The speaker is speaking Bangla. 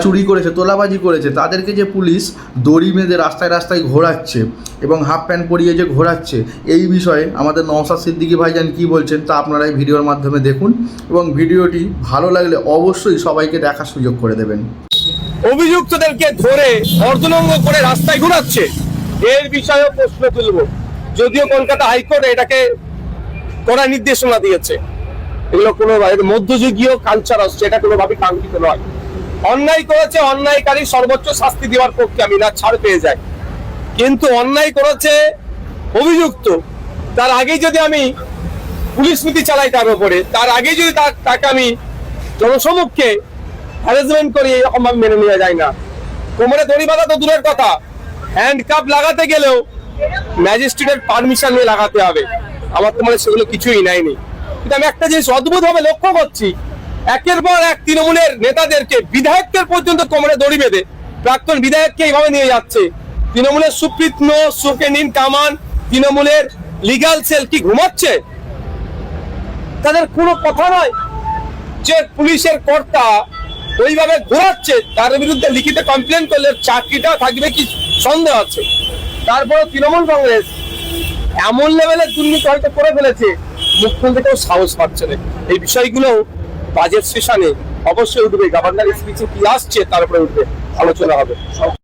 চুরি করেছে, তোলাবাজি করেছে, তাদেরকে যে পুলিশ দড়ি বেঁধে রাস্তায় রাস্তায় ঘোরাচ্ছে এবং হাফ প্যান্ট পরিয়ে যে ঘোরাচ্ছে, এই বিষয়ে আমাদের নওশাদ সিদ্দিকী ভাইজান কী বলছেন তা আপনারা এই ভিডিওর মাধ্যমে দেখুন এবং ভিডিওটি ভালো লাগলে অবশ্যই সবাইকে দেখার সুযোগ করে দেবেন। অভিযুক্তদেরকে ধরে অর্ধনঙ্গ করে রাস্তায় ঘোরাচ্ছে, এর বিষয়েও প্রশ্ন তুলব। যদিও কলকাতা হাইকোর্ট এটাকে কড়া নির্দেশনা দিয়েছে, এগুলো কোনো মধ্যযুগীয় কালচার আসছে, এটা কোনোভাবেই কাঙ্ক্ষিত নয়। অন্যায় করেছে, অন্যায়কারী সর্বোচ্চ শাস্তি দেওয়ার পক্ষে আমি, না ছাড় পেয়ে যায়। কিন্তু অন্যায় করেছে অভিযুক্ত, তার আগেই যদি আমি পুলিশ নীতি চালাই তার উপরে, তার আগেই যদি তাকে আমি জনসমক্ষে হ্যারাসমেন্ট করি, এরকম ভাবে মেনে নেওয়া যায় না। কোমরে দড়ি বাঁধা তো দূরের কথা, হ্যান্ডকাপ লাগাতে গেলেও ম্যাজিস্ট্রেটের পারমিশন নিয়ে লাগাতে হবে। আমার তো মানে সেগুলো কিছুই নেয়নি। কিন্তু আমি একটা জিনিস অদ্ভুত ভাবে লক্ষ্য করছি, একের পর এক তৃণমূলের নেতাদেরকে, বিধায়কদের পর্যন্ত কোমরে দড়ি বেঁধে প্রাক্তন বিধায়ককে এইভাবে নিয়ে যাচ্ছে। তৃণমূলের সুপ্রিতন সুকেনিন কামান, তৃণমূলের লিগাল সেল কি ঘুমাচ্ছে? তাদের কোনো কথা নয় যে পুলিশের কর্তা ওইভাবে ঘোরাচ্ছে, তার বিরুদ্ধে লিখিত কমপ্লেন করলে চাকরিটা থাকবে কি সন্দেহ আছে। তারপরে তৃণমূল কংগ্রেস এমন লেভেলের দুর্নীতি হয়তো করে ফেলেছে, মুখ্যমন্ত্রী কেউ সাহস পাচ্ছে না। এই বিষয়গুলো বাজেট সেশনে অবশ্যই উঠবে, গভর্নর স্পিচে কি আসছে তার উপরে উঠবে, আলোচনা হবে।